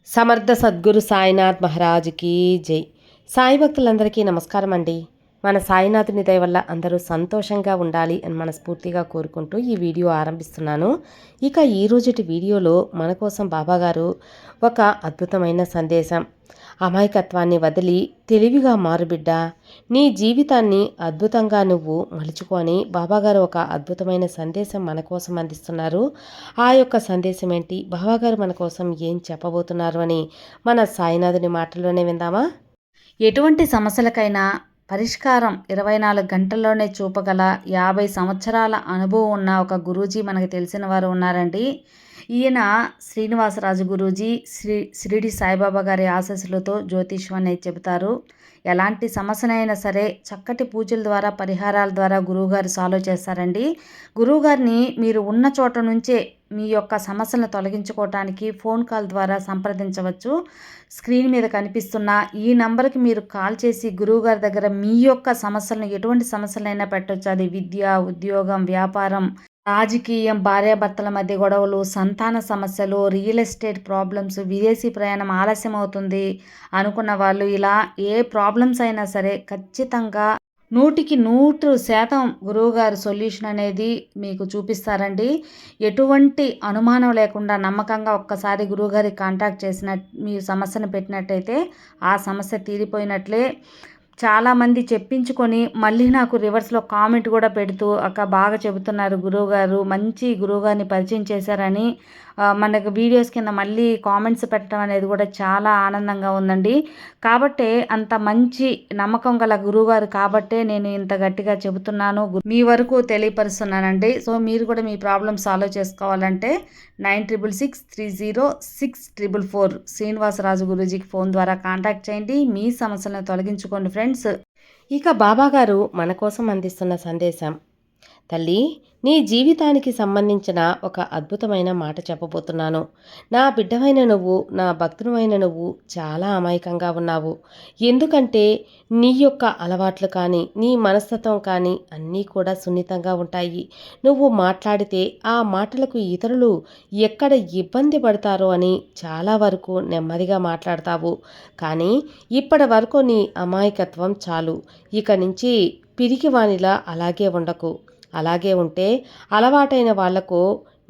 సమర్థ సద్గురు సాయినాథ్ మహారాజుకి జై. సాయి భక్తులందరికీ నమస్కారం అండి. మన సాయినాథుని దయ వల్ల అందరూ సంతోషంగా ఉండాలి అని మనస్ఫూర్తిగా కోరుకుంటూ ఈ వీడియో ఆరంభిస్తున్నాను. ఇక ఈరోజుటి వీడియోలో మన కోసం బాబాగారు ఒక అద్భుతమైన సందేశం. అమాయకత్వాన్ని వదిలి తెలివిగా మారుబిడ్డ, నీ జీవితాన్ని అద్భుతంగా నువ్వు మలుచుకొని బాబాగారు ఒక అద్భుతమైన సందేశం మన కోసం అందిస్తున్నారు. ఆ యొక్క సందేశం ఏంటి, బాబాగారు మన కోసం ఏం చెప్పబోతున్నారు అని మన సాయినాథుని మాటల్లోనే విందామా? ఎటువంటి సమస్యలకైనా పరిష్కారం 24 గంటల్లోనే చూపగల 50 సంవత్సరాల అనుభవం ఉన్న ఒక గురూజీ మనకు తెలిసిన వారు ఉన్నారండి. ఈయన శ్రీనివాసరాజు గురూజీ షిరిడి సాయిబాబా గారి ఆశీస్సులతో జ్యోతిష్యం అనేది చెబుతారు. ఎలాంటి సమస్యనైనా సరే చక్కటి పూజల ద్వారా, పరిహారాల ద్వారా గురువుగారు సాల్వ్ చేస్తారండి. గురువుగారిని మీరు ఉన్న చోట నుంచే మీ యొక్క సమస్యలను తొలగించుకోవటానికి ఫోన్ కాల్ ద్వారా సంప్రదించవచ్చు. స్క్రీన్ మీద కనిపిస్తున్న ఈ నంబర్కి మీరు కాల్ చేసి గురువుగారి దగ్గర మీ యొక్క సమస్యలను, ఎటువంటి సమస్యలైనా పెట్టవచ్చు. అది విద్య, ఉద్యోగం, వ్యాపారం, రాజకీయం, భార్యాభర్తల మధ్య గొడవలు, సంతాన సమస్యలు, రియల్ ఎస్టేట్ ప్రాబ్లమ్స్, విదేశీ ప్రయాణం ఆలస్యం అవుతుంది అనుకున్న వాళ్ళు, ఇలా ఏ ప్రాబ్లమ్స్ అయినా సరే ఖచ్చితంగా 100% గురువుగారు సొల్యూషన్ అనేది మీకు చూపిస్తారండి. ఎటువంటి అనుమానం లేకుండా నమ్మకంగా ఒక్కసారి గురువుగారికి కాంటాక్ట్ చేసిన మీ సమస్యను పెట్టినట్టయితే ఆ సమస్య తీరిపోయినట్లే. చాలామంది చెప్పించుకొని మళ్ళీ నాకు రివర్స్లో కామెంట్ కూడా పెడుతూ అక్క బాగా చెబుతున్నారు గురువుగారు, మంచి గురువుగారిని పరిచయం చేశారని మనకు వీడియోస్ కింద మళ్ళీ కామెంట్స్ పెట్టడం అనేది కూడా చాలా ఆనందంగా ఉందండి. కాబట్టే అంత మంచి నమ్మకం గల గురువుగారు కాబట్టే నేను ఇంత గట్టిగా చెబుతున్నాను, మీ వరకు తెలియపరుస్తున్నానండి. సో మీరు కూడా మీ ప్రాబ్లమ్ సాల్వ్ చేసుకోవాలంటే 96630644 శ్రీనివాసరాజు గురూజీకి ఫోన్ ద్వారా కాంటాక్ట్ చేయండి. మీ సమస్యలను తొలగించుకోండి ఫ్రెండ్స్. ఇక బాబాగారు మన కోసం అందిస్తున్న సందేశం, తల్లి, నీ జీవితానికి సంబంధించిన ఒక అద్భుతమైన మాట చెప్పబోతున్నాను. నా బిడ్డవైన నువ్వు, నా భక్తునివైన నువ్వు చాలా అమాయకంగా ఉన్నావు. ఎందుకంటే నీ యొక్క అలవాట్లు కానీ, నీ మనస్తత్వం కానీ అన్నీ కూడా సున్నితంగా ఉంటాయి. నువ్వు మాట్లాడితే ఆ మాటలకు ఇతరులు ఎక్కడ ఇబ్బంది పడతారో అని చాలా వరకు నెమ్మదిగా మాట్లాడతావు. కానీ ఇప్పటి వరకు నీ అమాయకత్వం చాలు. ఇక నుంచి పిరికివానిలా అలాగే ఉండకు. అలాగే ఉంటే అలవాటైన వాళ్లకు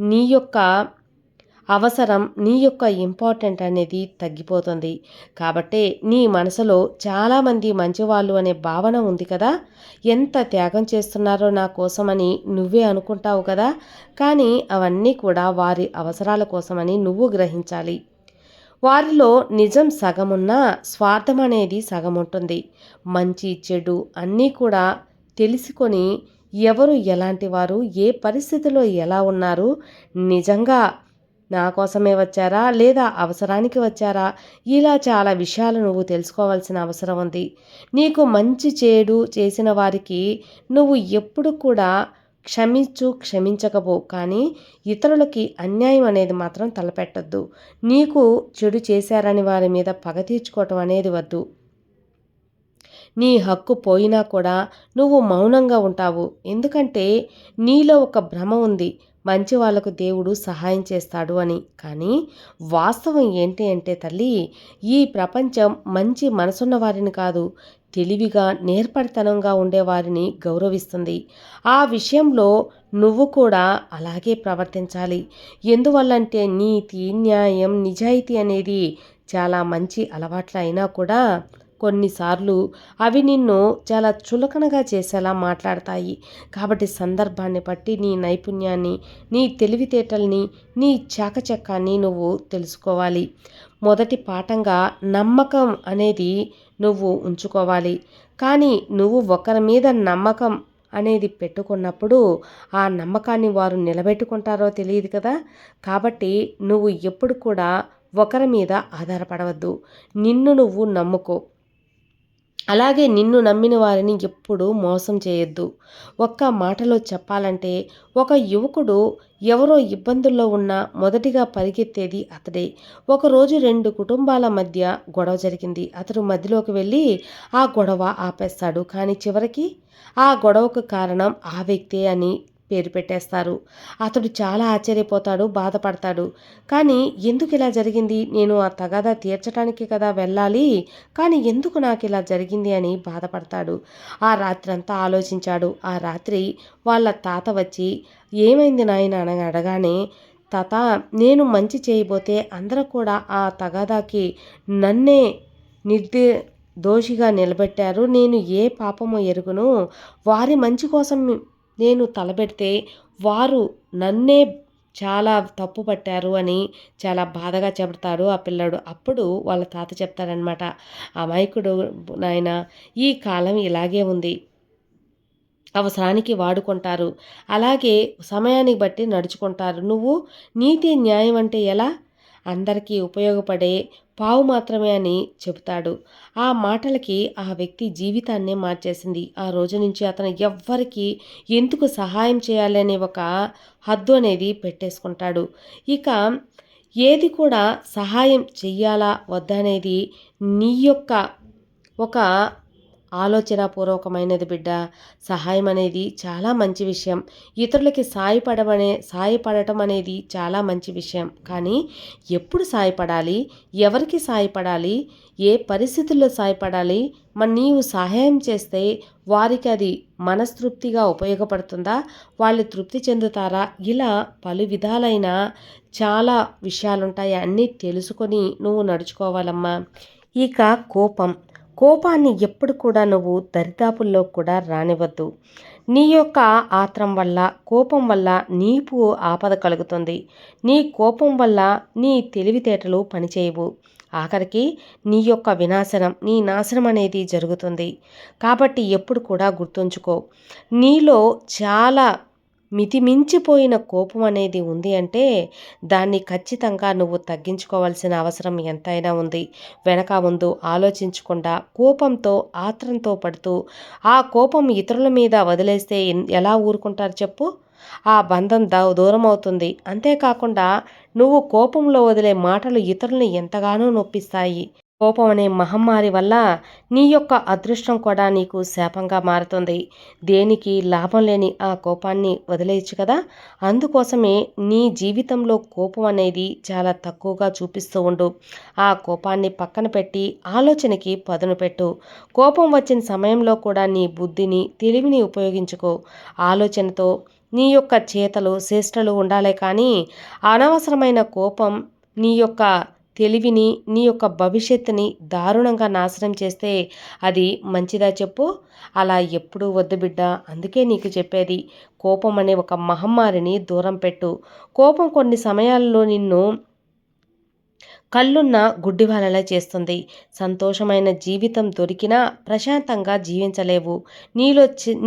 నీ యొక్క అవసరం, నీ యొక్క ఇంపార్టెంట్ అనేది తగ్గిపోతుంది. కాబట్టి నీ మనసులో చాలామంది మంచివాళ్ళు అనే భావన ఉంది కదా, ఎంత త్యాగం చేస్తున్నారో నా కోసమని నువ్వే అనుకుంటావు కదా, కానీ అవన్నీ కూడా వారి అవసరాల కోసమని నువ్వు గ్రహించాలి. వారిలో నిజం సగమున్నా స్వార్థం అనేది సగం ఉంటుంది. మంచి చెడు అన్నీ కూడా తెలుసుకొని ఎవరు ఎలాంటి వారు, ఏ పరిస్థితిలో ఎలా ఉన్నారు, నిజంగా నా కోసమే వచ్చారా లేదా అవసరానికి వచ్చారా, ఇలా చాలా విషయాలు నువ్వు తెలుసుకోవాల్సిన అవసరం ఉంది. నీకు మంచి చెడు చేసిన వారికి నువ్వు ఎప్పుడు కూడా క్షమించకపో, కానీ ఇతరులకి అన్యాయం అనేది మాత్రం తలపెట్టద్దు. నీకు చెడు చేశారని వారి మీద పగ తీర్చుకోవటం అనేది వద్దు. నీ హక్కు పోయినా కూడా నువ్వు మౌనంగా ఉంటావు. ఎందుకంటే నీలో ఒక భ్రమ ఉంది, మంచి వాళ్లకు దేవుడు సహాయం చేస్తాడు అని. కానీ వాస్తవం ఏంటి అంటే తల్లి, ఈ ప్రపంచం మంచి మనసున్న వారిని కాదు, తెలివిగా నేర్పరితనంగా ఉండేవారిని గౌరవిస్తుంది. ఆ విషయంలో నువ్వు కూడా అలాగే ప్రవర్తించాలి. ఎందువల్లంటే నీతి, న్యాయం, నిజాయితీ అనేది చాలా మంచి అలవాట్లు అయినా కూడా కొన్నిసార్లు అవి నిన్ను చాలా చులకనగా చేసేలా మాట్లాడతాయి. కాబట్టి సందర్భాన్ని బట్టి నీ నైపుణ్యాన్ని, నీ తెలివితేటల్ని, నీ చాకచక్యాన్ని నువ్వు తెలుసుకోవాలి. మొదటి పాఠంగా నమ్మకం అనేది నువ్వు ఉంచుకోవాలి. కానీ నువ్వు ఒకరి మీద నమ్మకం అనేది పెట్టుకున్నప్పుడు ఆ నమ్మకాన్ని వారు నిలబెట్టుకుంటారో తెలియదు కదా. కాబట్టి నువ్వు ఎప్పుడు కూడా ఒకరి మీద ఆధారపడవద్దు. నిన్ను నువ్వు నమ్ముకో. అలాగే నిన్ను నమ్మిన వారిని ఎప్పుడూ మోసం చేయొద్దు. ఒక్క మాటలో చెప్పాలంటే ఒక యువకుడు ఎవరో ఇబ్బందుల్లో ఉన్నా మొదటిగా పరిగెత్తేది అతడే. ఒకరోజు 2 కుటుంబాల మధ్య గొడవ జరిగింది. అతడు మధ్యలోకి వెళ్ళి ఆ గొడవ ఆపేస్తాడు. కానీ చివరికి ఆ గొడవకు కారణం ఆ వ్యక్తే అని పేరు పెట్టేస్తారు. అతడు చాలా ఆశ్చర్యపోతాడు, బాధపడతాడు. కానీ ఎందుకు ఇలా జరిగింది? నేను ఆ తగాదా తీర్చడానికి కదా వెళ్ళాలి. కానీ ఎందుకు నాకు ఇలా జరిగింది అని బాధపడతాడు. ఆ రాత్రంతా ఆలోచించాడు. ఆ రాత్రి వాళ్ళ తాత వచ్చి ఏమైంది నాయనా అని అడగానే, తాత నేను మంచి చేయబోతే అందరూ కూడా ఆ తగాదాకి నన్నే దోషిగా నిలబెట్టారు. నేను ఏ పాపమో ఎరుగును. వారి మంచి కోసం నేను తలబెడితే వారు నన్నే చాలా తప్పు పట్టారు అని చాలా బాధగా చెబుతాడు ఆ పిల్లాడు. అప్పుడు వాళ్ళ తాత చెప్తాడనమాట, అమాయకుడు నాయనా, ఈ కాలం ఇలాగే ఉంది. అవసరానికి వాడుకుంటారు. అలాగే సమయాన్ని బట్టి నడుచుకుంటారు. నువ్వు నీతి న్యాయం అంటే ఎలా? అందరికీ ఉపయోగపడే పావు మాత్రమే అని చెబుతాడు. ఆ మాటలకి ఆ వ్యక్తి జీవితాన్నే మార్చేసింది. ఆ రోజు నుంచి అతను ఎవ్వరికీ ఎందుకు సహాయం చేయాలి అనే ఒక హద్దు అనేది పెట్టేసుకుంటాడు. ఇక ఏది కూడా సహాయం చెయ్యాలా వద్దా అనేది నీ యొక్క ఒక ఆలోచనాపూర్వకమైనది బిడ్డ. సహాయం అనేది చాలా మంచి విషయం. ఇతరులకి సాయపడటం అనేది చాలా మంచి విషయం. కానీ ఎప్పుడు సాయపడాలి? ఎవరికి సాయపడాలి? ఏ పరిస్థితుల్లో సాయపడాలి? నీవు సహాయం చేస్తే వారికి అది మనస్తృప్తిగా ఉపయోగపడుతుందా? వాళ్ళు తృప్తి చెందుతారా? ఇలా పలు విధాలైన చాలా విషయాలుంటాయి. అన్నీ తెలుసుకొని నువ్వు నడుచుకోవాలమ్మా. ఇక కోపాన్ని ఎప్పుడు కూడా నువ్వు దరిదాపుల్లో కూడా రానివ్వద్దు. నీ యొక్క ఆత్రం వల్ల, కోపం వల్ల నీకు ఆపద కలుగుతుంది. నీ కోపం వల్ల నీ తెలివితేటలు పనిచేయవు. ఆఖరికి నీ యొక్క నీ నాశనం అనేది జరుగుతుంది. కాబట్టి ఎప్పుడు కూడా గుర్తుంచుకో, నీలో చాలా మితిమించిపోయిన కోపం అనేది ఉంది అంటే దాన్ని ఖచ్చితంగా నువ్వు తగ్గించుకోవాల్సిన అవసరం ఎంతైనా ఉంది. వెనక ముందు ఆలోచించకుండా కోపంతో ఆత్రంతో పడుతూ ఆ కోపం ఇతరుల మీద వదిలేస్తే ఎలా ఊరుకుంటారు చెప్పు? ఆ బంధం దూరం అవుతుంది. అంతేకాకుండా నువ్వు కోపంలో వదిలే మాటలు ఇతరులను ఎంతగానో నొప్పిస్తాయి. కోపం అనే మహమ్మారి వల్ల నీ యొక్క అదృష్టం కూడా నీకు శాపంగా మారుతుంది. దేనికి లాభం లేని ఆ కోపాన్ని వదిలేయచ్చు కదా. అందుకోసమే నీ జీవితంలో కోపం అనేది చాలా తక్కువగా చూపిస్తూ ఉండు. ఆ కోపాన్ని పక్కన పెట్టి ఆలోచనకి పదును పెట్టు. కోపం వచ్చిన సమయంలో కూడా నీ బుద్ధిని, తెలివిని ఉపయోగించుకో. ఆలోచనతో నీ యొక్క చేతలు, చేష్టలు ఉండాలే కానీ అనవసరమైన కోపం నీ యొక్క తెలివిని, నీ యొక్క భవిష్యత్తుని దారుణంగా నాశనం చేస్తే అది మంచిదా చెప్పు? అలా ఎప్పుడూ వద్దు బిడ్డ. అందుకే నీకు చెప్పేది, కోపం అనే ఒక మహమ్మారిని దూరం పెట్టు. కోపం కొన్ని సమయాల్లో నిన్ను కళ్ళున్న గుడ్డివాళ్ళలా చేస్తుంది. సంతోషమైన జీవితం దొరికినా ప్రశాంతంగా జీవించలేవు.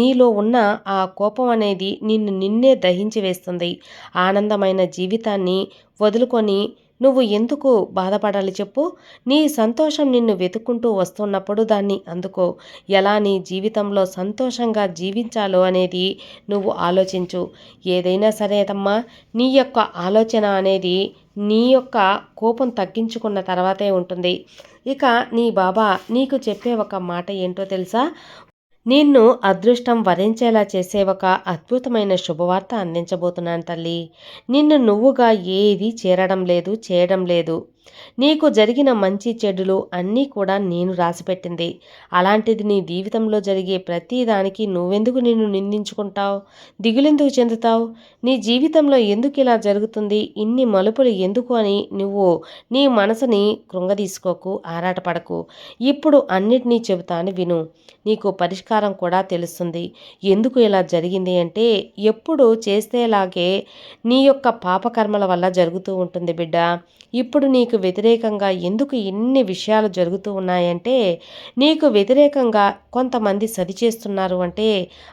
నీలో ఉన్న ఆ కోపం అనేది నిన్నే దహించి వేస్తుంది. ఆనందమైన జీవితాన్ని వదులుకొని నువ్వు ఎందుకు బాధపడాలి చెప్పు? నీ సంతోషం నిన్ను వెతుక్కుంటూ వస్తున్నప్పుడు దాన్ని అందుకో. ఎలా నీ జీవితంలో సంతోషంగా జీవించాలో అనేది నువ్వు ఆలోచించు. ఏదైనా సరేదమ్మా, నీ యొక్క ఆలోచన అనేది నీ యొక్క కోపం తగ్గించుకున్న తర్వాతే ఉంటుంది. ఇక నీ బాబా నీకు చెప్పే ఒక మాట ఏంటో తెలుసా? నిన్ను అదృష్టం వరించేలా చేసే ఒక అద్భుతమైన శుభవార్త అందించబోతున్నాను తల్లి. నిన్ను నువ్వుగా ఏదీ చేయడం లేదు. నీకు జరిగిన మంచి చెడులు అన్నీ కూడా నేను రాసిపెట్టింది. అలాంటిది నీ జీవితంలో జరిగే ప్రతి దానికి నువ్వెందుకు నిన్ను నిందించుకుంటావు? దిగులెందుకు చెందుతావు? నీ జీవితంలో ఎందుకు ఇలా జరుగుతుంది? ఇన్ని మలుపులు ఎందుకు అని నువ్వు నీ మనసుని కృంగదీసుకోకు, ఆరాటపడకు. ఇప్పుడు అన్నిటినీ చెబుతాను విను. నీకు పరిష్కారం కూడా తెలుస్తుంది. ఎందుకు ఇలా జరిగింది అంటే ఎప్పుడు చేస్తేలాగే నీ యొక్క పాపకర్మల వల్ల జరుగుతూ ఉంటుంది బిడ్డ. ఇప్పుడు నీకు వ్యతిరేకంగా ఎందుకు ఇన్ని విషయాలు జరుగుతూ ఉన్నాయంటే నీకు వ్యతిరేకంగా కొంతమంది సరి చేస్తున్నారు అంటే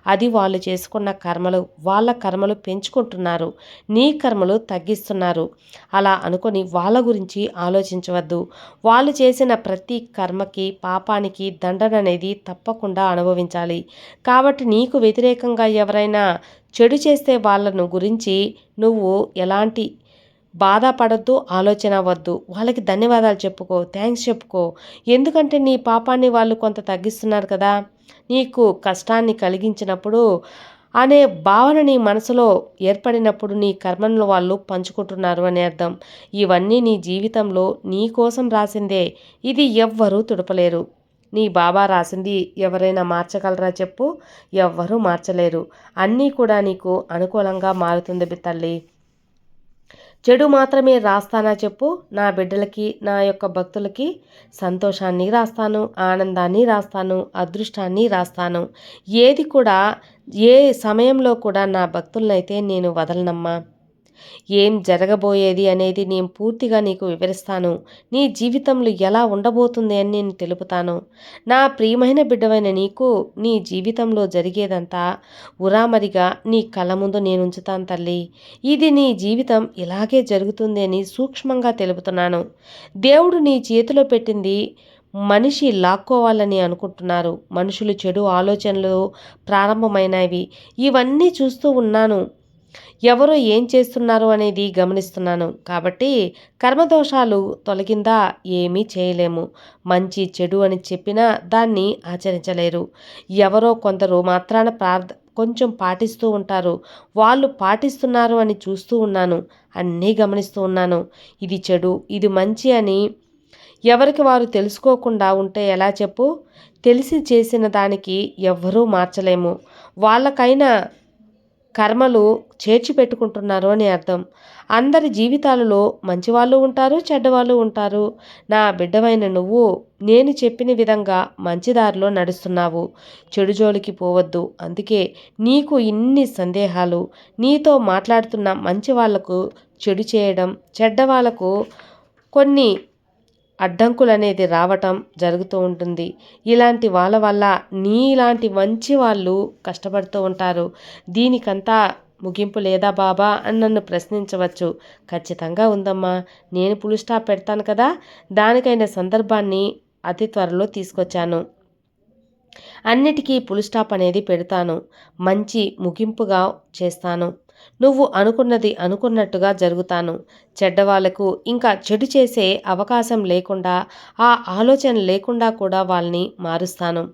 అది వాళ్ళు చేసుకున్న కర్మలు, వాళ్ళ కర్మలు పెంచుకుంటున్నారు, నీ కర్మలు తగ్గిస్తున్నారు. అలా అనుకొని వాళ్ళ గురించి ఆలోచించవద్దు. వాళ్ళు చేసిన ప్రతి కర్మకి, పాపానికి దండన అనేది తప్పకుండా అనుభవించాలి. కాబట్టి నీకు వ్యతిరేకంగా ఎవరైనా చెడు చేస్తే వాళ్ళను గురించి నువ్వు ఎలాంటి బాధపడద్దు, ఆలోచన వద్దు. వాళ్ళకి ధన్యవాదాలు చెప్పుకో, థ్యాంక్స్ చెప్పుకో. ఎందుకంటే నీ పాపాన్ని వాళ్ళు కొంత తగ్గిస్తున్నారు కదా. నీకు కష్టాన్ని కలిగించినప్పుడు అనే భావన నీ మనసులో ఏర్పడినప్పుడు నీ కర్మలను వాళ్ళు పంచుకుంటున్నారు అని అర్థం. ఇవన్నీ నీ జీవితంలో నీ కోసం రాసిందే. ఇది ఎవ్వరూ తుడపలేరు. నీ బాబా రాసింది ఎవరైనా మార్చగలరా చెప్పు? ఎవ్వరూ మార్చలేరు. అన్నీ కూడా నీకు అనుకూలంగా మారుతుంది తల్లి. చెడు మాత్రమే రాస్తానా చెప్పు? నా బిడ్డలకి, నా యొక్క భక్తులకి సంతోషాన్ని రాస్తాను, ఆనందాన్ని రాస్తాను, అదృష్టాన్ని రాస్తాను. ఏది కూడా ఏ సమయంలో కూడా నా భక్తులనైతే నేను వదలనమ్మా. ఏం జరగబోయేది అనేది నేను పూర్తిగా నీకు వివరిస్తాను. నీ జీవితంలో ఎలా ఉండబోతుంది అని నేను తెలుపుతాను. నా ప్రియమైన బిడ్డవైన నీకు నీ జీవితంలో జరిగేదంతా ఉరామరిగా నీ కళ్ళ ముందు నేను ఉంచుతాను తల్లి. ఇది నీ జీవితం ఇలాగే జరుగుతుంది అని సూక్ష్మంగా తెలుపుతున్నాను. దేవుడు నీ చేతిలో పెట్టింది మనిషి లాక్కోవాలని అనుకుంటున్నారు. మనుషులు చెడు ఆలోచనలు ప్రారంభమైనవి. ఇవన్నీ చూస్తూ ఉన్నాను. ఎవరు ఏం చేస్తున్నారు అనేది గమనిస్తున్నాను. కాబట్టి కర్మదోషాలు తొలగిందా ఏమీ చేయలేము. మంచి చెడు అని చెప్పినా దాన్ని ఆచరించలేరు. ఎవరో కొందరు మాత్రాన కొంచెం పాటిస్తూ ఉంటారు. వాళ్ళు పాటిస్తున్నారు అని చూస్తూ ఉన్నాను. అన్నీ గమనిస్తూ ఉన్నాను. ఇది చెడు, ఇది మంచి అని ఎవరికి వారు తెలుసుకోకుండా ఉంటే ఎలా చెప్పు? తెలిసి చేసిన దానికి ఎవ్వరూ మార్చలేము. వాళ్ళకైనా కర్మలు చేర్చి పెట్టుకుంటున్నారు అని అర్థం. అందరి జీవితాలలో మంచివాళ్ళు ఉంటారు, చెడ్డవాళ్ళు ఉంటారు. నా బిడ్డవైన నువ్వు నేను చెప్పిన విధంగా మంచి దారిలో నడుస్తున్నావు. చెడు జోలికి పోవద్దు. అందుకే నీకు ఇన్ని సందేహాలు. నీతో మాట్లాడుతున్న మంచి వాళ్లకు చెడు చేయడం, చెడ్డవాళ్లకు కొన్ని అడ్డంకులనేది రావటం జరుగుతూ ఉంటుంది. ఇలాంటి వాళ్ళ వల్ల నీలాంటి మంచి వాళ్ళు కష్టపడుతూ ఉంటారు. దీనికంతా ముగింపు లేదా బాబా అని నన్ను ప్రశ్నించవచ్చు. ఖచ్చితంగా ఉందమ్మా. నేను ఫుల్ స్టాప్ పెడతాను కదా. దానికైన సందర్భాన్ని అతి త్వరలో తీసుకొచ్చాను. అన్నిటికీ ఫుల్ స్టాప్ అనేది పెడతాను. మంచి ముగింపుగా చేస్తాను. నువ్వు అనుకున్నది అనుకున్నట్టుగా జరుగుతాను. చెడ్డవాళ్లకు ఇంకా చెడు చేసే అవకాశం లేకుండా, ఆ ఆలోచన లేకుండా కూడా వాళ్ళని మారుస్తాను.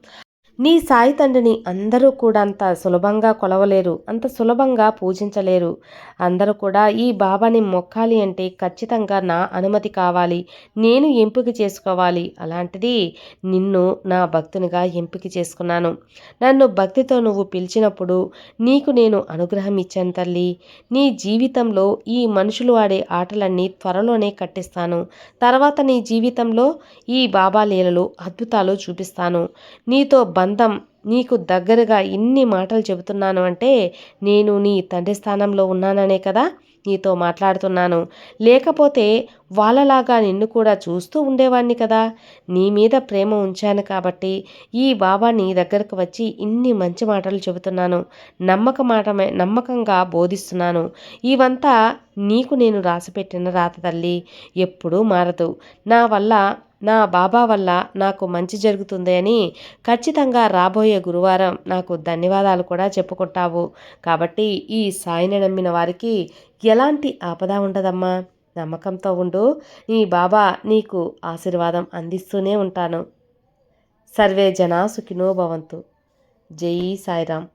నీ సాయి తండ్రిని అందరూ కూడా అంత సులభంగా కొలవలేరు, అంత సులభంగా పూజించలేరు. అందరూ కూడా ఈ బాబాని మొక్కాలి అంటే ఖచ్చితంగా నా అనుమతి కావాలి, నేను ఎంపిక చేసుకోవాలి. అలాంటిది నిన్ను నా భక్తునిగా ఎంపిక చేసుకున్నాను. నన్ను భక్తితో నువ్వు పిలిచినప్పుడు నీకు నేను అనుగ్రహం ఇచ్చాను తల్లి. నీ జీవితంలో ఈ మనుషులు ఆడే ఆటలన్నీ త్వరలోనే కట్టిస్తాను. తర్వాత నీ జీవితంలో ఈ బాబా లీలలు అద్భుతాలు చూపిస్తాను. నీతో బంధం, నీకు దగ్గరగా ఇన్ని మాటలు చెబుతున్నాను అంటే నేను నీ తండ్రి స్థానంలో ఉన్నాననే కదా నీతో మాట్లాడుతున్నాను. లేకపోతే వాళ్ళలాగా నిన్ను కూడా చూస్తూ ఉండేవాడిని కదా. నీ మీద ప్రేమ ఉంచాను కాబట్టి ఈ బాబా నీ దగ్గరకు వచ్చి ఇన్ని మంచి మాటలు చెబుతున్నాను. నమ్మకంగా బోధిస్తున్నాను. ఇవంతా నీకు నేను రాసిపెట్టిన రాత తల్లి. ఎప్పుడూ మారదు. నా బాబా వల్ల నాకు మంచి జరుగుతుంది అని ఖచ్చితంగా రాబోయే గురువారం నాకు ధన్యవాదాలు కూడా చెప్పుకుంటావు. కాబట్టి ఈ సాయిని నమ్మిన వారికి ఎలాంటి ఆపద ఉండదమ్మా. నమ్మకంతో ఉండు. నీ బాబా నీకు ఆశీర్వాదం అందిస్తూనే ఉంటాను. సర్వే జనా సుఖినో భవంతు. జై సాయిరాం.